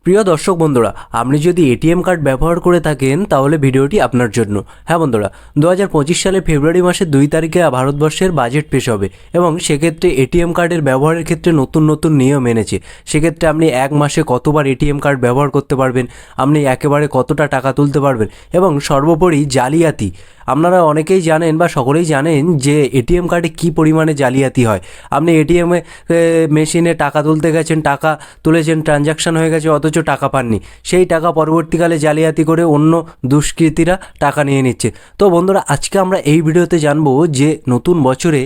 প্রিয় দর্শক বন্ধুরা, আপনি যদি এটিএম কার্ড ব্যবহার করে থাকেন তাহলে ভিডিওটি আপনার জন্য। হ্যাঁ বন্ধুরা, 2025 সালে ফেব্রুয়ারি মাসের 2 তারিখে ভারতবর্ষের বাজেট পেশ হবে এবং সেক্ষেত্রে এটিএম কার্ডের ব্যবহারের ক্ষেত্রে নতুন নতুন নিয়ম এনেছে। সেক্ষেত্রে আপনি এক মাসে কতবার এটিএম কার্ড ব্যবহার করতে পারবেন, আপনি একেবারে কতটা টাকা তুলতে পারবেন এবং সর্বোপরি জালিয়াতি। আপনারা অনেকেই জানেন বা সকলেই জানেন যে এটিএম কার্ডে কী পরিমাণে জালিয়াতি হয়। আপনি এটিএমে মেশিনে টাকা তুলতে গেছেন, টাকা তুলেছেন, ট্রানজ্যাকশান হয়ে গেছে, অথচ টাকা পাননি। সেই টাকা পরবর্তীকালে জালিয়াতি করে অন্য দুষ্কৃতীরা টাকা নিয়ে নিচ্ছে। তো বন্ধুরা, আজকে আমরা এই ভিডিওতে জানবো যে নতুন বছরে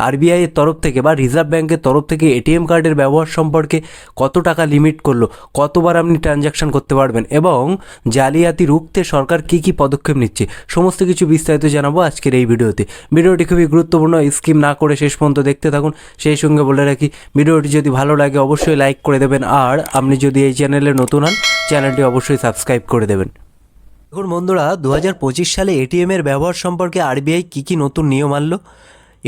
আরবিআইয়ের তরফ থেকে বা রিজার্ভ ব্যাঙ্কের তরফ থেকে এটিএম কার্ডের ব্যবহার সম্পর্কে কত টাকা লিমিট করলো, কতবার আপনি ট্রানজ্যাকশান করতে পারবেন এবং জালিয়াতি রুখতে সরকার কী কী পদক্ষেপ নিচ্ছে, সমস্ত কিছু বিস্তারিত জানাবো আজকের এই ভিডিওতে। ভিডিওটি খুবই গুরুত্বপূর্ণ, স্কিপ না করে শেষ পর্যন্ত দেখতে থাকুন। সেই সঙ্গে বলে রাখি, ভিডিওটি যদি ভালো লাগে অবশ্যই লাইক করে দেবেন, আর আপনি যদি এই চ্যানেলে নতুন হন চ্যানেলটি অবশ্যই সাবস্ক্রাইব করে দেবেন। দেখুন বন্ধুরা, 2025 সালে এটিএমের ব্যবহার সম্পর্কে আরবিআই কী কী নতুন নিয়ম আনলো,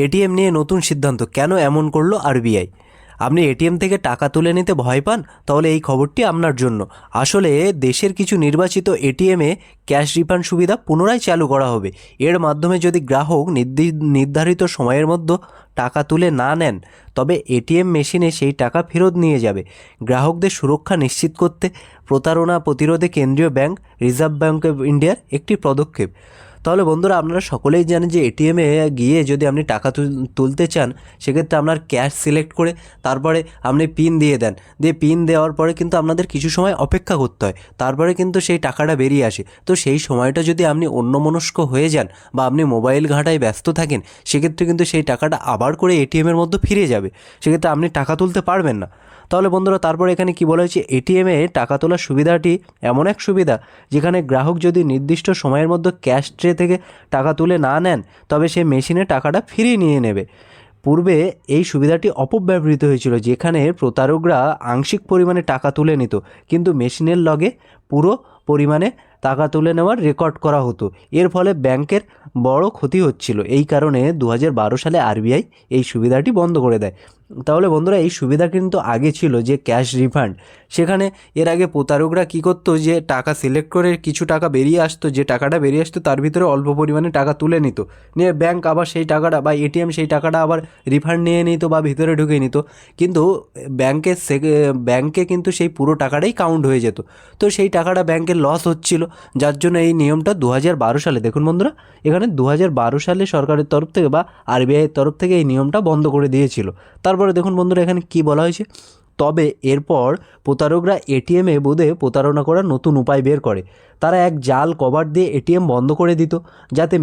এটিএম নিয়ে নতুন সিদ্ধান্ত কেন এমন করলো আরবিআই। আপনি এটিএম থেকে টাকা তুলে নিতে ভয় পান, তাহলে এই খবরটি আপনার জন্য। আসলে দেশের কিছু নির্বাচিত এটিএমে ক্যাশ রিফান্ড সুবিধা পুনরায় চালু করা হবে। এর মাধ্যমে যদি গ্রাহক নির্ধারিত সময়ের মধ্যে টাকা তুলে না নেন, তবে এটিএম মেশিনে সেই টাকা ফেরত নিয়ে যাবে। গ্রাহকদের সুরক্ষা নিশ্চিত করতে প্রতারণা প্রতিরোধে কেন্দ্রীয় ব্যাংক রিজার্ভ ব্যাঙ্ক অফ ইন্ডিয়ার একটি পদক্ষেপ। তাহলে বন্ধুরা, আপনারা সকলেই জানেন যে এটিএমে গিয়ে যদি আপনি টাকা তুলতে চান, সেক্ষেত্রে আপনার ক্যাশ সিলেক্ট করে তারপরে আপনি পিন দিয়ে দেন। দিয়ে পিন দেওয়ার পরে কিন্তু আপনাদের কিছু সময় অপেক্ষা করতে হয়, তারপরে কিন্তু সেই টাকাটা বেরিয়ে আসে। তো সেই সময়টা যদি আপনি অন্যমনস্ক হয়ে যান বা আপনি মোবাইল ঘাঁটায় ব্যস্ত থাকেন, সেক্ষেত্রে কিন্তু সেই টাকাটা আবার করে এটিএমের মধ্যে ফিরে যাবে। সেক্ষেত্রে আপনি টাকা তুলতে পারবেন না। তাহলে বন্ধুরা, তারপরে এখানে কি বলা হয়েছে, এটিএমে টাকা তোলার সুবিধাটি এমন এক সুবিধা যেখানে গ্রাহক যদি নির্দিষ্ট সময়ের মধ্যে ক্যাশ ট্রে থেকে টাকা তুলে না নেন, তবে সে মেশিনে টাকাটা ফিরিয়ে নিয়ে নেবে। পূর্বে এই সুবিধাটি অপব্যবহৃত হয়েছিল, যেখানে প্রতারকরা আংশিক পরিমাণে টাকা তুলে নিত, কিন্তু মেশিনের লগে পুরো পরিমাণে টাকা তুলে নেওয়ার রেকর্ড করা হতো। এর ফলে ব্যাংকের বড় ক্ষতি হচ্ছিল। এই কারণে 2012 সালে আরবিআই এই সুবিধাটি বন্ধ করে দেয়। তাহলে বন্ধুরা, এই সুবিধা কিন্তু আগে ছিল যে ক্যাশ রিফান্ড। সেখানে এর আগে প্রতারকরা কী করতো, যে টাকা সিলেক্ট করে কিছু টাকা বেরিয়ে আসতো, যে টাকাটা বেরিয়ে আসতো তার ভিতরে অল্প পরিমাণে টাকা তুলে নিত, নিয়ে ব্যাংক আবার সেই টাকাটা বা এটিএম সেই টাকাটা আবার রিফান্ড নিয়ে নিত বা ভিতরে ঢুকিয়ে নিত। কিন্তু ব্যাংকে কিন্তু সেই পুরো টাকাটাই কাউন্ট হয়ে যেত। তো সেই টাকাটা ব্যাংকের লস হচ্ছিল, যার জন্য এই নিয়মটা 2012 সালে, দেখুন বন্ধুরা, এখানে 2012 সালে সরকারের তরফ থেকে বা আরবিআইয়ের তরফ থেকে এই নিয়মটা বন্ধ করে দিয়েছিল। তারপরে দেখুন বন্ধুরা, এখানে কি বলা হয়েছে, তবে এরপর প্রতারকরা এটিএমে বোধে প্রতারণা করার নতুন উপায় বের করে। তারা এক জাল কভার দিয়ে এটিএম বন্ধ করে দিত, যাতে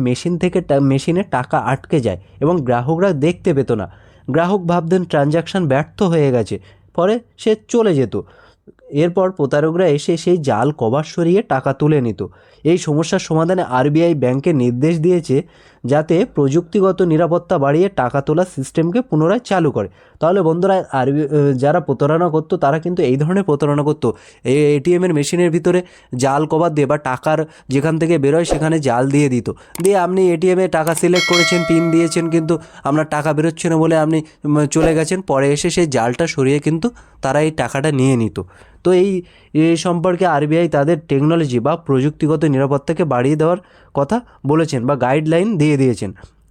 মেশিনে টাকা আটকে যায় এবং গ্রাহকরা দেখতে পেত না। গ্রাহক ভাবতেন ট্রানজ্যাকশান ব্যর্থ হয়ে গেছে, পরে সে চলে যেত। এরপর প্রতারকরা এসে সেই জাল কভার সরিয়ে টাকা তুলে নিত। এই সমস্যার সমাধানে আরবিআই ব্যাংকে নির্দেশ দিয়েছে যাতে প্রযুক্তিগত নিরাপত্তা বাড়িয়ে টাকা তোলার সিস্টেমকে পুনরায় চালু করে। তাহলে বন্ধুরা, যারা প্রতারণা করতো তারা কিন্তু এই ধরনের প্রতারণা করতো, এই এটিএমের মেশিনের ভিতরে জাল কভার দিয়ে বা টাকার যেখান থেকে বেরোয় সেখানে জাল দিয়ে দিত। দিয়ে আপনি এটিএমে টাকা সিলেক্ট করেছেন, পিন দিয়েছেন, কিন্তু আপনার টাকা বেরোচ্ছে না বলে আপনি চলে গেছেন, পরে এসে সেই জালটা সরিয়ে কিন্তু তারা এই টাকাটা নিয়ে নিত। তো এই সম্পর্কে আরবিআই তাদের টেকনোলজি বা প্রযুক্তিগত নিরাপত্তাকে বাড়িয়ে দেওয়ার কথা বলেছেন বা গাইডলাইন দিয়ে দিয়েছেন।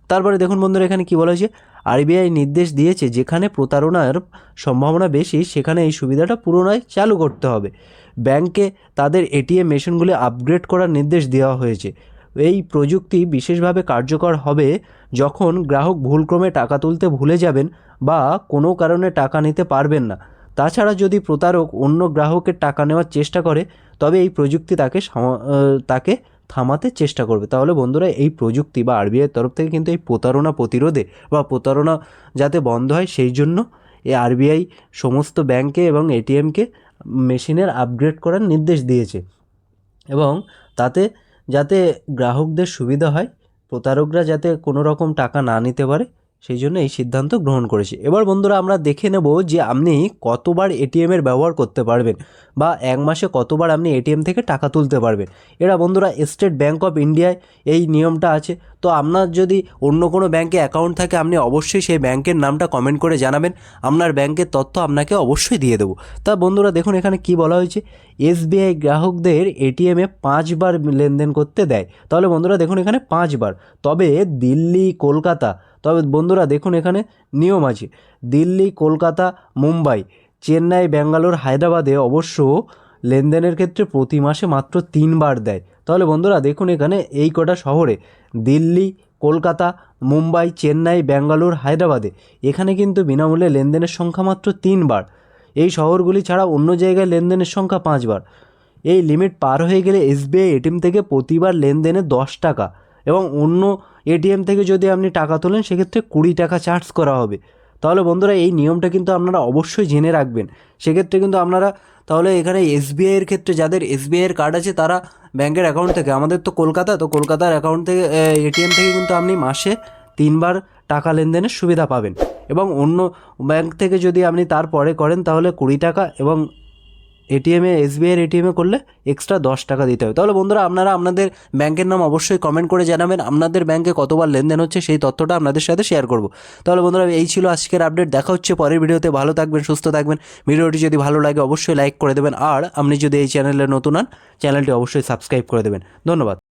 তারপরে দেখুন বন্ধুরা, এখানে কী বলা হয়েছে, আরবিআই নির্দেশ দিয়েছে যেখানে প্রতারণার সম্ভাবনা বেশি সেখানে এই সুবিধাটা পুনরায় চালু করতে হবে। ব্যাংকে তাদের এটিএম মেশিনগুলি আপগ্রেড করার নির্দেশ দেওয়া হয়েছে। এই প্রযুক্তি বিশেষভাবে কার্যকর হবে যখন গ্রাহক ভুলক্রমে টাকা তুলতে ভুলে যাবেন বা কোনো কারণে টাকা নিতে পারবেন না। তাছাড়া যদি প্রতারক অন্য গ্রাহকের টাকা নেওয়ার চেষ্টা করে, তবে এই প্রযুক্তি তাকে থামাতে চেষ্টা করবে। তাহলে বন্ধুরা, এই প্রযুক্তি বা আরবিআইয়ের তরফ থেকে কিন্তু এই প্রতারণা প্রতিরোধে বা প্রতারণা যাতে বন্ধ হয় সেই জন্য এই আরবিআই সমস্ত ব্যাংকে এবং এটিএমকে মেশিনের আপগ্রেড করার নির্দেশ দিয়েছে এবং তাতে যাতে গ্রাহকদের সুবিধা হয়, প্রতারকরা যাতে কোনো রকম টাকা না নিতে পারে, সেই জন্য এই সিদ্ধান্ত গ্রহণ করেছে। এবার বন্ধুরা, আমরা দেখে নেব যে আপনি কতবার এটিএমের ব্যবহার করতে পারবেন বা এক মাসে কতবার আপনি এটিএম থেকে টাকা তুলতে পারবেন। এরা বন্ধুরা স্টেট ব্যাঙ্ক অফ ইন্ডিয়ায় এই নিয়মটা আছে। তো আপনার যদি অন্য কোনো ব্যাংকে অ্যাকাউন্ট থাকে আপনি অবশ্যই সেই ব্যাংকের নামটা কমেন্ট করে জানাবেন, আপনার ব্যাংকের তথ্য আপনাকে অবশ্যই দিয়ে দেবো। তা বন্ধুরা দেখুন এখানে কি বলা হয়েছে, এসবিআই গ্রাহকদের এটিএমে 5 বার লেনদেন করতে দেয়। তাহলে বন্ধুরা দেখুন এখানে 5 বার, তবে দিল্লি কলকাতা, তবে বন্ধুরা দেখুন এখানে নিয়ম আছে, দিল্লি কলকাতা মুম্বাই চেন্নাই ব্যাঙ্গালোর হায়দ্রাবাদে অবশ্য লেনদেনের ক্ষেত্রে প্রতি মাসে মাত্র 3 বার দেয়। তাহলে বন্ধুরা দেখুন এখানে এই কটা শহরে দিল্লি কলকাতা মুম্বাই চেন্নাই ব্যাঙ্গালোর হায়দ্রাবাদে এখানে কিন্তু বিনামূল্যে লেনদেনের সংখ্যা মাত্র 3 বার। এই শহরগুলি ছাড়া অন্য জায়গায় লেনদেনের সংখ্যা 5 বার। এই লিমিট পার হয়ে গেলে এসবিআই এটিএম থেকে প্রতিবার লেনদেনে 10 টাকা এবং অন্য এটিএম থেকে যদি আপনি টাকা তোলেন সেক্ষেত্রে 20 টাকা চার্জ করা হবে। তাহলে বন্ধুরা এই নিয়মটা কিন্তু আপনারা অবশ্যই জেনে রাখবেন। সেক্ষেত্রে কিন্তু আপনারা তাহলে এখানে এসবিআইয়ের ক্ষেত্রে যাদের এসবিআইয়ের কার্ড আছে তারা ব্যাংকের অ্যাকাউন্ট থেকে, আমাদের তো কলকাতা, তো কলকাতার অ্যাকাউন্ট থেকে এটিএম থেকে কিন্তু আপনি মাসে 3 বার টাকা লেনদেনের সুবিধা পাবেন এবং অন্য ব্যাংক থেকে যদি আপনি তারপরে করেন তাহলে 20 টাকা এবং এটিএমে এসবিআইয়ের এটিএমে করলে এক্সট্রা 10 টাকা দিতে হবে। তাহলে বন্ধুরা আপনারা আপনাদের ব্যাংকের নাম অবশ্যই কমেন্ট করে জানাবেন, আপনাদের ব্যাংকে কতবার লেনদেন হচ্ছে সেই তথ্যটা আপনাদের সাথে শেয়ার করব। তাহলে বন্ধুরা এই ছিল আজকের আপডেট, দেখা হচ্ছে পরের ভিডিওতে। ভালো থাকবেন, সুস্থ থাকবেন। ভিডিওটি যদি ভালো লাগে অবশ্যই লাইক করে দেবেন, আর আপনি যদি এই চ্যানেলে নতুন হন চ্যানেলটি অবশ্যই সাবস্ক্রাইব করে দেবেন। ধন্যবাদ।